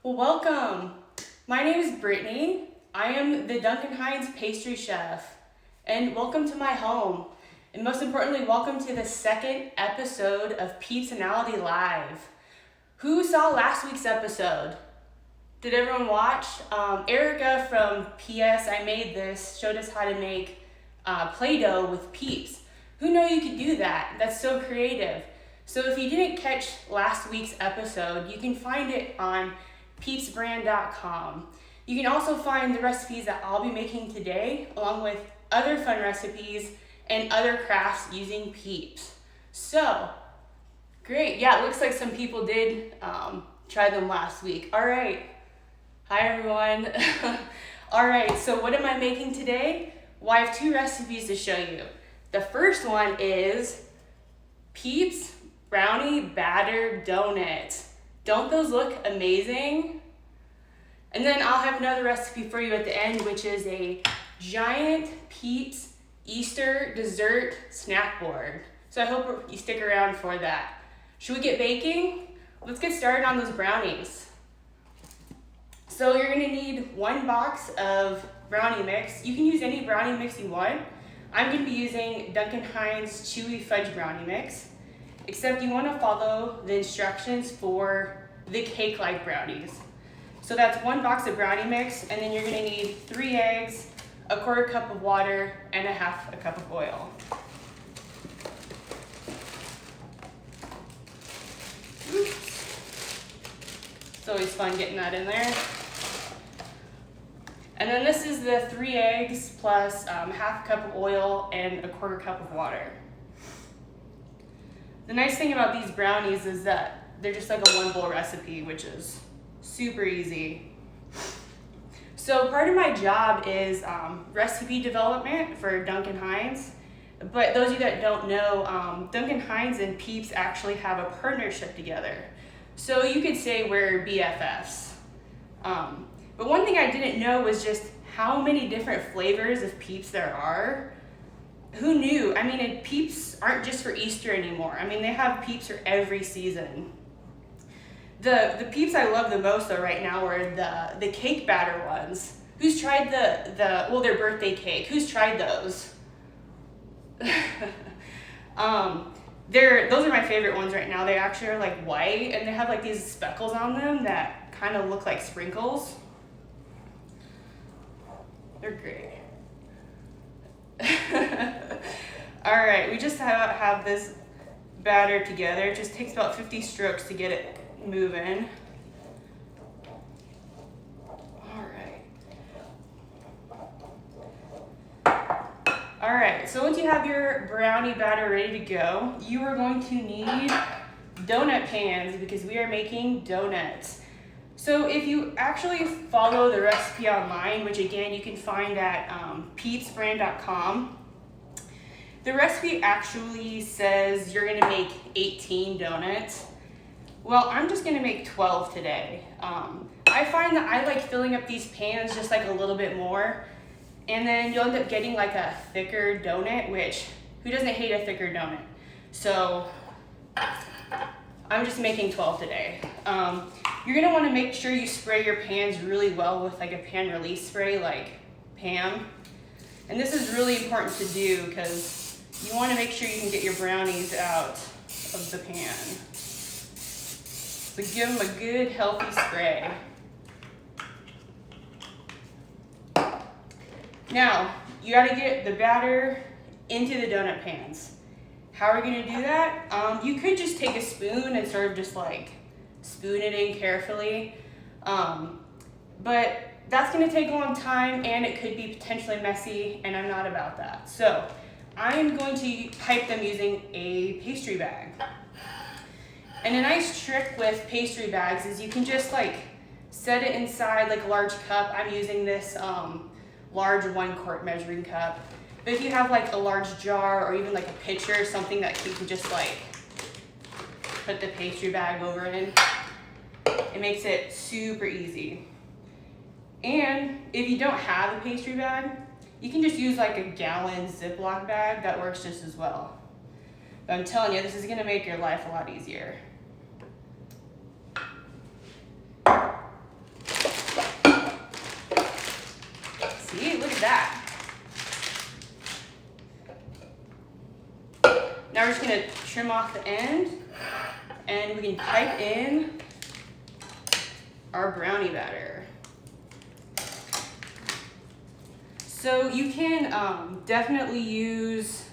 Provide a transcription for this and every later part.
Well, welcome. My name is Brittany. I am the Duncan Hines pastry chef, and welcome to my home. And most importantly, welcome to the second episode of PEEPSONALITY Live. Who saw last week's episode? Did everyone watch? Erica from PS I Made This showed us how to make Play-Doh with Peeps. Who knew you could do that? That's so creative. So if you didn't catch last week's episode, you can find it on PEEPSbrand.com. You can also find the recipes that I'll be making today, along with other fun recipes and other crafts using Peeps. So, great. Yeah, it looks like some people did try them last week. All right. Hi, everyone. All right, so what am I making today? Well, I have two recipes to show you. The first one is Peeps Brownie Batter Donuts. Don't those look amazing? And then I'll have another recipe for you at the end, which is a giant Peeps Easter dessert snack board. So I hope you stick around for that. Should we get baking? Let's get started on those brownies. So you're gonna need 1 box of brownie mix. You can use any brownie mix you want. I'm gonna be using Duncan Hines Chewy Fudge brownie mix, except you wanna follow the instructions for the cake-like brownies. So that's 1 box of brownie mix, and then you're gonna need 3 eggs, 1/4 cup of water, and 1/2 cup of oil. Oops. It's always fun getting that in there. And then this is the 3 eggs plus 1/2 cup of oil and 1/4 cup of water. The nice thing about these brownies is that they're just like a 1 bowl recipe, which is super easy. So part of my job is recipe development for Duncan Hines. But those of you that don't know, Duncan Hines and Peeps actually have a partnership together. So you could say we're BFFs. But one thing I didn't know was just how many different flavors of Peeps there are. Who knew? I mean, Peeps aren't just for Easter anymore. I mean, they have Peeps for every season. The Peeps I love the most though right now are the cake batter ones. Who's tried their birthday cake? Who's tried those? Those are my favorite ones right now. They actually are like white and they have like these speckles on them that kind of look like sprinkles. They're great. All right, we just have this batter together. It just takes about 50 strokes to get it moving. All right, so once you have your brownie batter ready to go, you are going to need donut pans because we are making donuts. So if you actually follow the recipe online, which again you can find at PEEPSbrand.com, the recipe actually says you're gonna make 18 donuts. Well, I'm just gonna make 12 today. I find that I like filling up these pans just like a little bit more, and then you'll end up getting like a thicker donut, which who doesn't hate a thicker donut? So I'm just making 12 today. You're gonna wanna make sure you spray your pans really well with like a pan release spray like Pam. And this is really important to do because you wanna make sure you can get your brownies out of the pan. So give them a good healthy spray. Now, you gotta get the batter into the donut pans. How are we gonna do that? You could just take a spoon and sort of just like spoon it in carefully. But that's gonna take a long time and it could be potentially messy, and I'm not about that. So I'm going to pipe them using a pastry bag. And a nice trick with pastry bags is you can just like set it inside like a large cup. I'm using this large 1 quart measuring cup. But if you have like a large jar or even like a pitcher, something that you can just like put the pastry bag over in, it makes it super easy. And if you don't have a pastry bag, you can just use like a gallon Ziploc bag. That works just as well. But I'm telling you, this is gonna make your life a lot easier. gonna trim off the end, and we can pipe in our brownie batter. So you can definitely use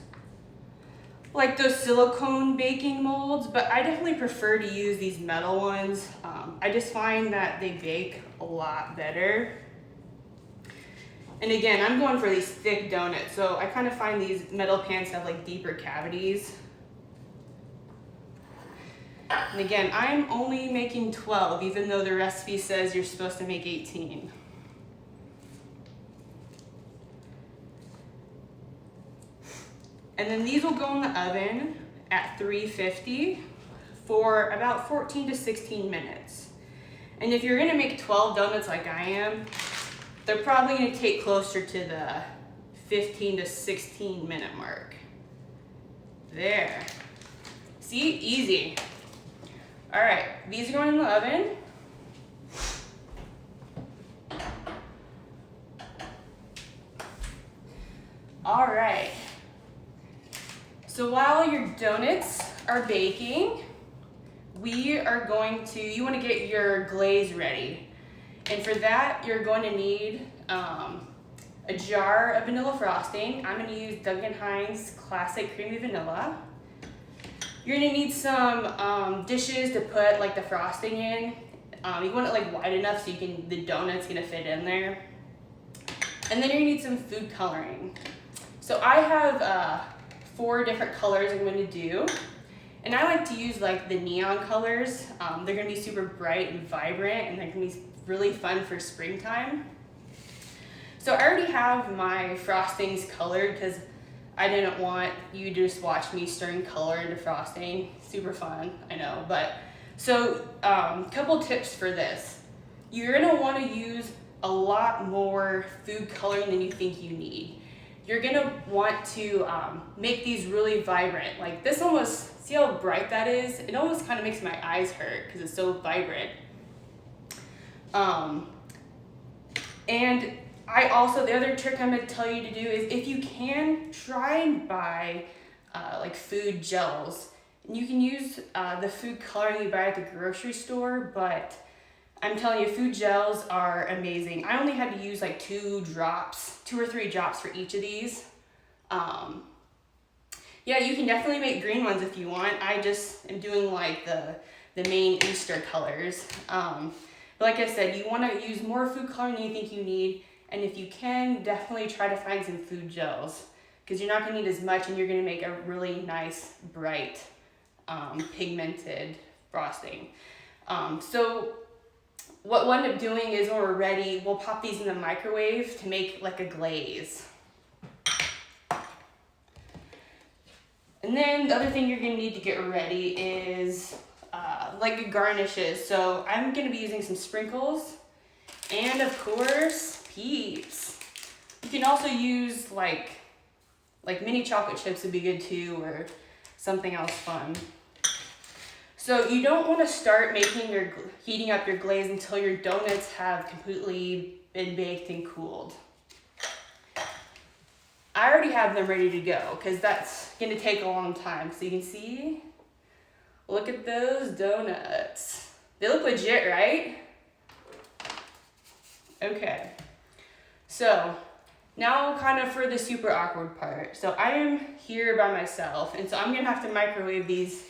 like those silicone baking molds, but I definitely prefer to use these metal ones. I just find that they bake a lot better. And again, I'm going for these thick donuts, so I kind of find these metal pans have like deeper cavities. And again, I'm only making 12, even though the recipe says you're supposed to make 18. And then these will go in the oven at 350 for about 14 to 16 minutes. And if you're gonna make 12 donuts like I am, they're probably gonna take closer to the 15 to 16 minute mark. There. See, easy. All right, these are going in the oven. All right. So while your donuts are baking, we are going to, you want to get your glaze ready. And for that, you're going to need a jar of vanilla frosting. I'm going to use Duncan Hines Classic Creamy Vanilla. You're going to need some dishes to put like the frosting in. You want it like wide enough so the donut's going to fit in there. And then you're going to need some food coloring. So I have 4 different colors I'm going to do. And I like to use like the neon colors. They're going to be super bright and vibrant, and they're going to be really fun for springtime. So I already have my frostings colored because I didn't want you to just watch me stirring color into frosting. Super fun, I know. But so couple tips for this. You're going to want to use a lot more food coloring than you think you need. You're gonna want to make these really vibrant. Like this almost, see how bright that is? It almost kind of makes my eyes hurt because it's so vibrant. And I also, the other trick I'm gonna tell you to do is if you can, try and buy like food gels. And you can use the food coloring you buy at the grocery store, but I'm telling you, food gels are amazing. I only had to use like 2 or 3 drops for each of these. Yeah, you can definitely make green ones if you want. I just am doing like the main Easter colors. But like I said, you want to use more food coloring than you think you need. And if you can, definitely try to find some food gels because you're not going to need as much and you're going to make a really nice, bright, pigmented frosting. So what we'll end up doing is when we're ready, we'll pop these in the microwave to make like a glaze. And then the other thing you're gonna need to get ready is like garnishes. So I'm gonna be using some sprinkles and of course, Peeps. You can also use like mini chocolate chips would be good too, or something else fun. So you don't want to start heating up your glaze until your donuts have completely been baked and cooled. I already have them ready to go because that's going to take a long time. So you can see, look at those donuts. They look legit, right? Okay. So now kind of for the super awkward part. So I am here by myself, and so I'm going to have to microwave these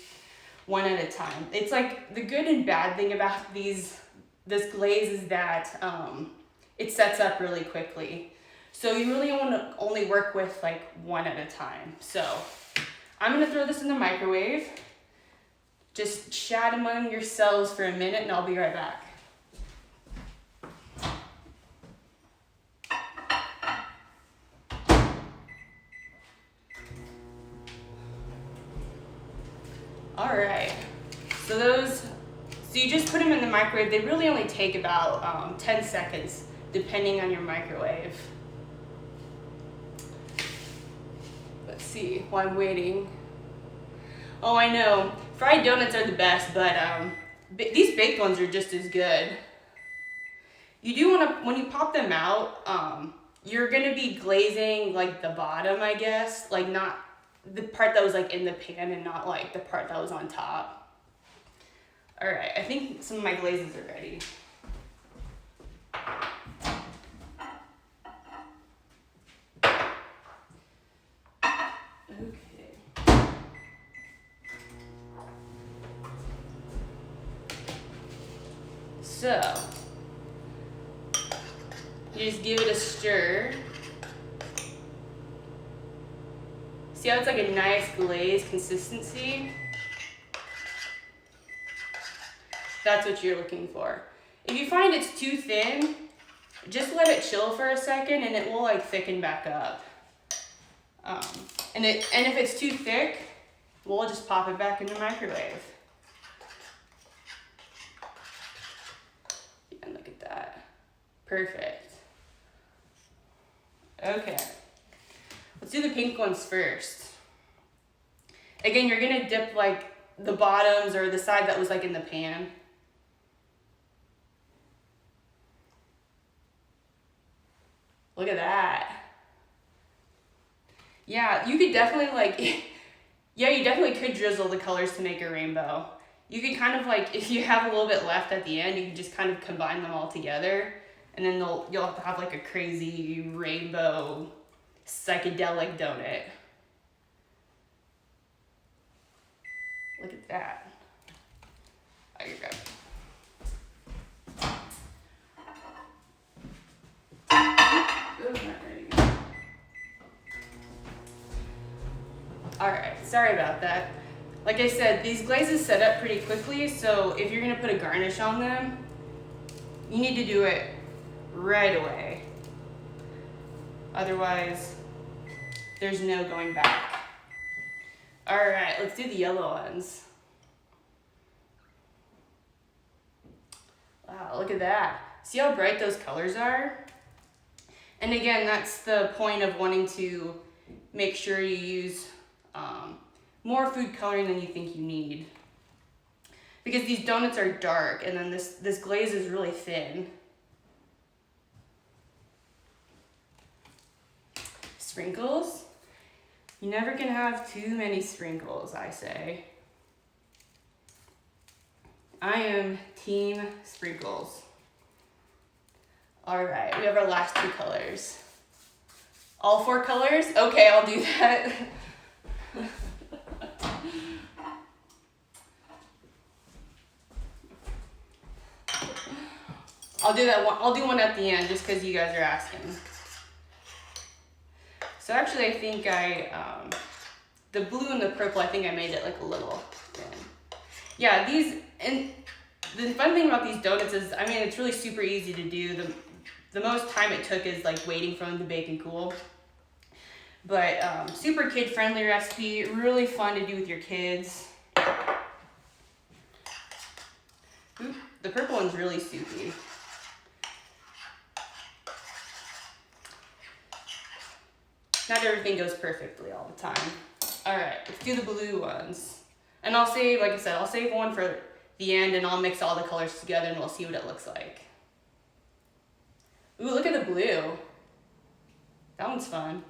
one at a time. It's like the good and bad thing about this glaze is that it sets up really quickly. So you really want to only work with like one at a time. So I'm gonna throw this in the microwave. Just chat among yourselves for a minute and I'll be right back. All right, so you just put them in the microwave. They really only take about 10 seconds, depending on your microwave. Let's see, while I'm waiting. Oh, I know, fried donuts are the best, but these baked ones are just as good. You do want to, when you pop them out, you're gonna be glazing like the bottom, I guess, like not the part that was like in the pan and not like the part that was on top. All right, I think some of my glazes are ready. Okay. So, you just give it a stir. See how it's like a nice glaze consistency? That's what you're looking for. If you find it's too thin, just let it chill for a second and it will like thicken back up. And if it's too thick, we'll just pop it back in the microwave. And look at that. Perfect. Okay. Let's do the pink ones first. Again, you're gonna dip like the bottoms or the side that was like in the pan. Look at that. Yeah, you could definitely like, yeah, you definitely could drizzle the colors to make a rainbow. You could kind of like, if you have a little bit left at the end, you can just kind of combine them all together, and then you'll have like a crazy rainbow psychedelic donut. Look at that. Oh, you're good. Ooh, not ready. All right, sorry about that. Like I said, these glazes set up pretty quickly, so if you're gonna put a garnish on them, you need to do it right away. Otherwise, there's no going back. All right, let's do the yellow ones. Wow, look at that. See how bright those colors are? And again, that's the point of wanting to make sure you use more food coloring than you think you need. Because these donuts are dark and then this glaze is really thin. Sprinkles. You never can have too many sprinkles, I say. I am team sprinkles. All right, we have our last two colors. All four colors? Okay, I'll do that. I'll do that one. I'll do one at the end just because you guys are asking. So actually, I think the blue and the purple, I think I made it like a little thin. Yeah, these, and the fun thing about these donuts is, I mean, it's really super easy to do. The most time it took is like waiting for them to bake and cool. But super kid-friendly recipe, really fun to do with your kids. Ooh, the purple one's really soupy. Not everything goes perfectly all the time. All right, let's do the blue ones. And I'll save, like I said, I'll save one for the end and I'll mix all the colors together and we'll see what it looks like. Ooh, look at the blue. That one's fun.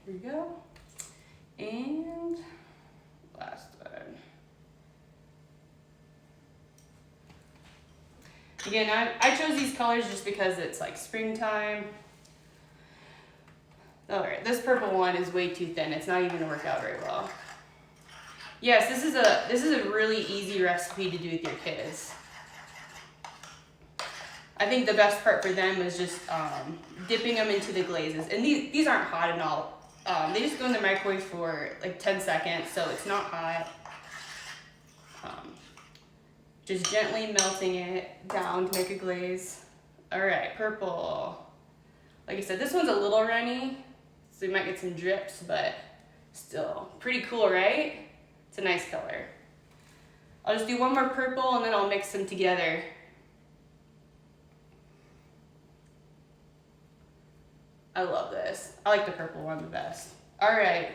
Here we go. And last one. Again, I chose these colors just because it's like springtime. All right, this purple one is way too thin. It's not even gonna work out very well. Yes, this is a really easy recipe to do with your kids. I think the best part for them is just dipping them into the glazes. And these aren't hot at all. They just go in the microwave for like 10 seconds, so it's not hot. Just gently melting it down to make a glaze. All right, purple. Like I said, this one's a little runny, so you might get some drips, but still pretty cool, right? It's a nice color. I'll just do one more purple and then I'll mix them together. I love this. I like the purple one the best. All right,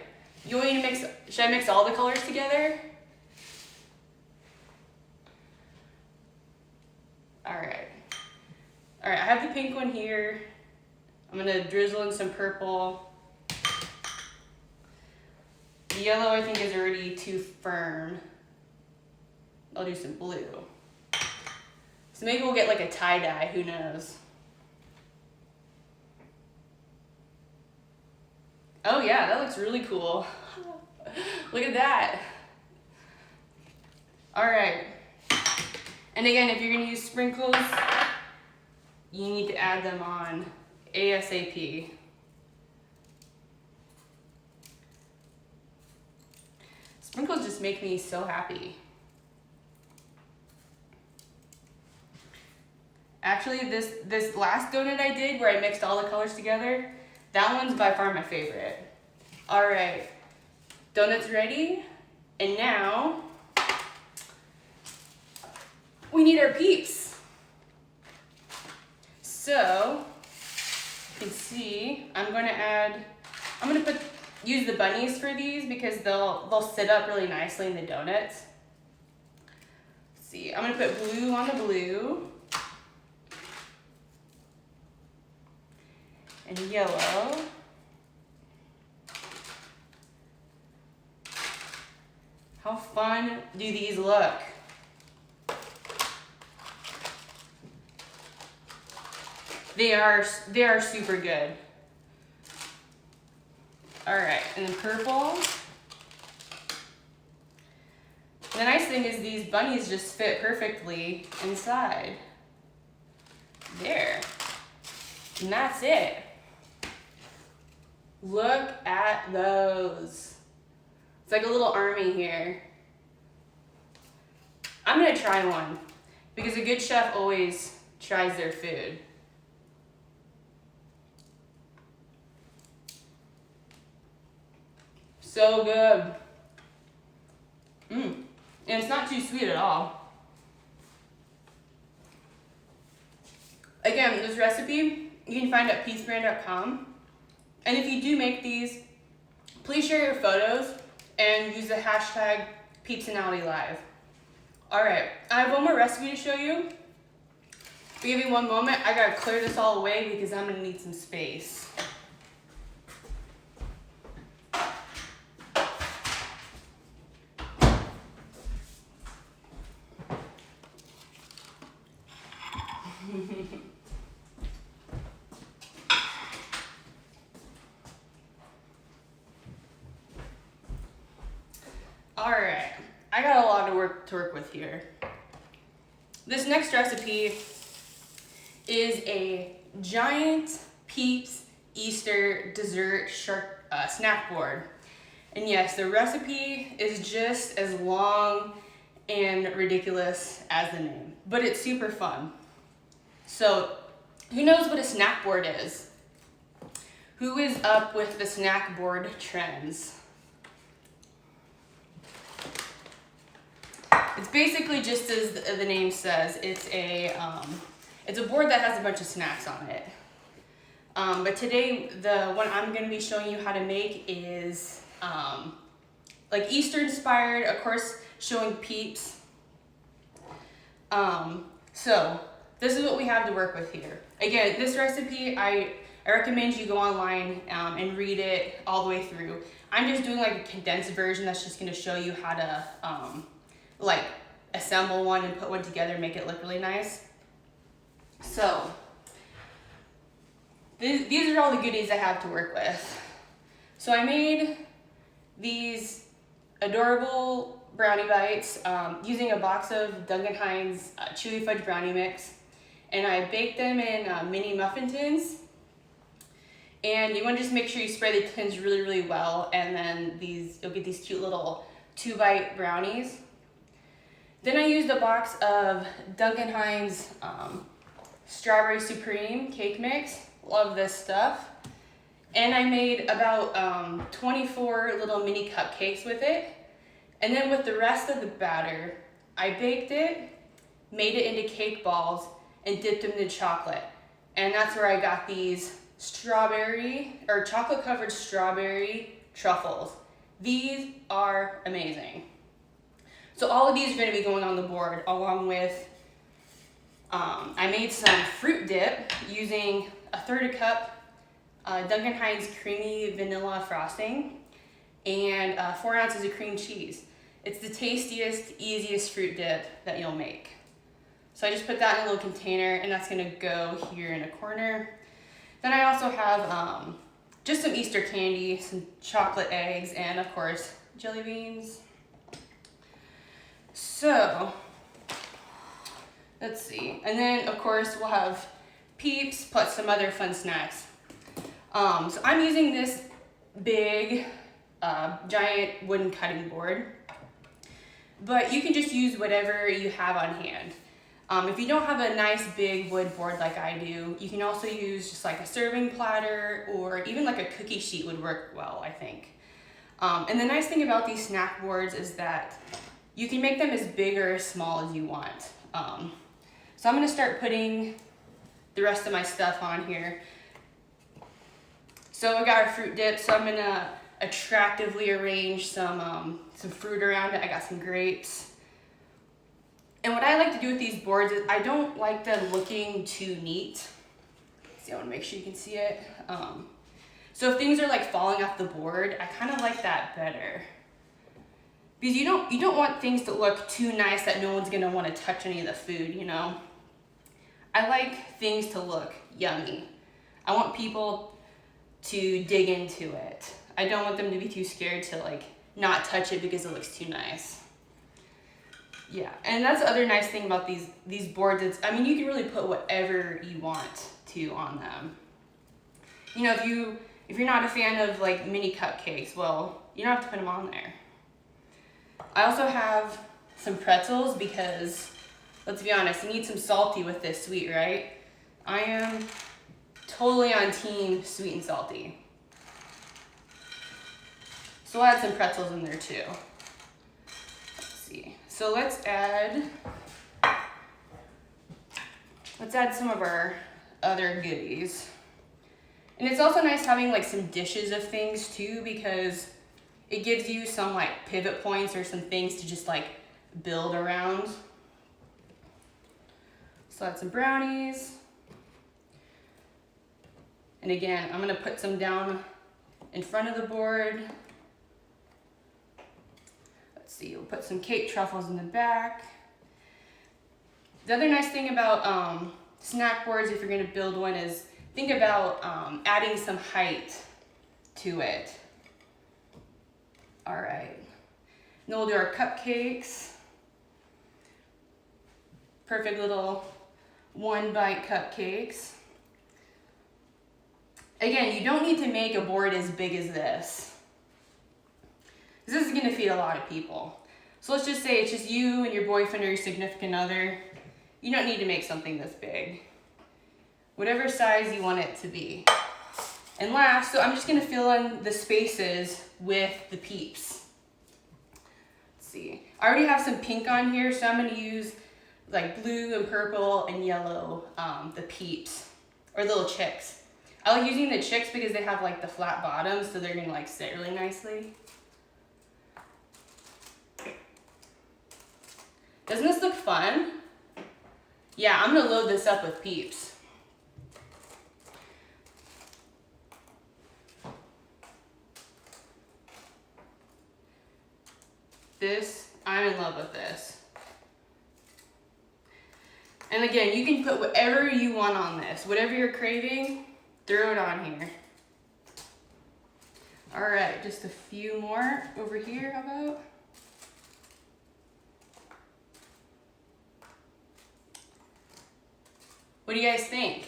you want me to mix, should I mix all the colors together? All right, I have the pink one here. I'm gonna drizzle in some purple. The yellow I think is already too firm. I'll do some blue. So maybe we'll get like a tie-dye, who knows? Oh yeah, that looks really cool. Look at that. All right. And again, if you're gonna use sprinkles, you need to add them on ASAP. Sprinkles just make me so happy. Actually, this last donut I did where I mixed all the colors together, that one's by far my favorite. All right, donuts ready. And now we need our peeps. So you can see I'm gonna use the bunnies for these because they'll sit up really nicely in the donuts. Let's see, I'm gonna put blue on the blue. And yellow. How fun do these look? They are super good. All right, and then purple. The nice thing is these bunnies just fit perfectly inside. There. And that's it. Look at those. It's like a little army here. I'm gonna try one because a good chef always tries their food. So good. And it's not too sweet at all. Again, this recipe you can find at peepsbrand.com. And if you do make these, please share your photos and use the hashtag PEEPSONALITY. All right, I have one more recipe to show you. Give me one moment. I gotta clear this all away because I'm gonna need some space. All right, I got a lot of work to work with here. This next recipe is a giant Peeps Easter dessert snack board. And yes, the recipe is just as long and ridiculous as the name, but it's super fun. So, who knows what a snack board is? Who is up with the snack board trends? It's basically just as the name says. It's a board that has a bunch of snacks on it. But today, the one I'm going to be showing you how to make is like Easter inspired, of course, showing Peeps. So this is what we have to work with here. Again, this recipe, I recommend you go online and read it all the way through. I'm just doing like a condensed version that's just going to show you how to like assemble one and put one together and make it look really nice. So these are all the goodies I have to work with. So I made these adorable brownie bites using a box of Duncan Hines Chewy Fudge brownie mix, and I baked them in mini muffin tins. And you want to just make sure you spray the tins really, really well, and then you'll get these cute little 2-bite brownies. Then I used a box of Duncan Hines Strawberry Supreme cake mix. Love this stuff. And I made about 24 little mini cupcakes with it. And then with the rest of the batter, I baked it, made it into cake balls, and dipped them in chocolate. And that's where I got these chocolate covered strawberry truffles. These are amazing. So all of these are going to be going on the board along with, I made some fruit dip using a 1/3 cup Duncan Hines creamy vanilla frosting, and 4 ounces of cream cheese. It's the tastiest, easiest fruit dip that you'll make. So I just put that in a little container, and that's gonna go here in a corner. Then I also have just some Easter candy, some chocolate eggs, and of course, jelly beans. So, let's see. And then of course we'll have Peeps plus some other fun snacks. So I'm using this big, giant wooden cutting board, but you can just use whatever you have on hand. If you don't have a nice big wood board like I do, you can also use just like a serving platter, or even like a cookie sheet would work well, I think. And the nice thing about these snack boards is that you can make them as big or as small as you want. So I'm gonna start putting the rest of my stuff on here. So we got our fruit dip, so I'm gonna attractively arrange some fruit around it. I got some grapes. And what I like to do with these boards is I don't like them looking too neat. See, I wanna make sure you can see it. So if things are like falling off the board, I kind of like that better. Because you don't want things to look too nice that no one's gonna wanna touch any of the food, you know? I like things to look yummy. I want people to dig into it. I don't want them to be too scared to like not touch it because it looks too nice. Yeah, and that's the other nice thing about these boards. I mean, you can really put whatever you want to on them. You know, if you're not a fan of like mini cupcakes, well, you don't have to put them on there. I also have some pretzels because, let's be honest, you need some salty with this sweet, right? I am totally on team sweet and salty. So I'll add some pretzels in there too. Let's see. So let's add some of our other goodies. And it's also nice having like some dishes of things too, because it gives you some like pivot points or some things to just like build around. So add some brownies. And again, I'm gonna put some down in front of the board. Let's see, we'll put some cake truffles in the back. The other nice thing about snack boards, if you're gonna build one, is think about adding some height to it. All right, then we'll do our cupcakes. Perfect little 1-bite cupcakes. Again, you don't need to make a board as big as this. This is gonna feed a lot of people. So let's just say it's just you and your boyfriend or your significant other. You don't need to make something this big. Whatever size you want it to be. And last, so I'm just gonna fill in the spaces with the Peeps. Let's see. I already have some pink on here, so I'm gonna use like blue and purple and yellow, the Peeps, or little chicks. I like using the chicks because they have like the flat bottoms, so they're gonna like sit really nicely. Doesn't this look fun? Yeah, I'm gonna load this up with Peeps. I'm in love with this. And again, you can put whatever you want on this. Whatever you're craving, throw it on here. All right, just a few more over here, how about? What do you guys think?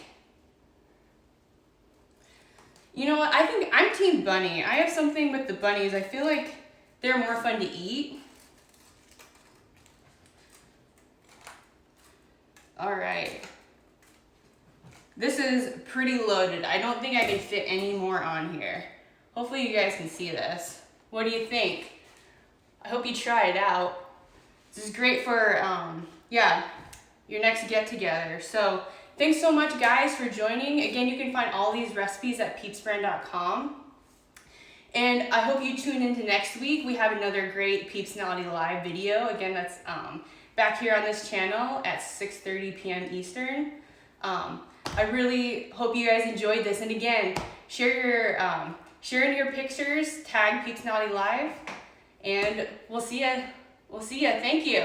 You know what, I think I'm Team Bunny. I have something with the bunnies. I feel like they're more fun to eat. All right. This is pretty loaded. I don't think I can fit any more on here. Hopefully you guys can see this. What do you think? I hope you try it out. This is great for, yeah, your next get together. So thanks so much guys for joining. Again, you can find all these recipes at peepsbrand.com. And I hope you tune into next week. We have another great PEEPSONALITY live video. Again, that's back here on this channel at 6:30 p.m. Eastern. I really hope you guys enjoyed this. And again, share in your pictures, tag PEEPSONALITY Live, and we'll see ya. Thank you.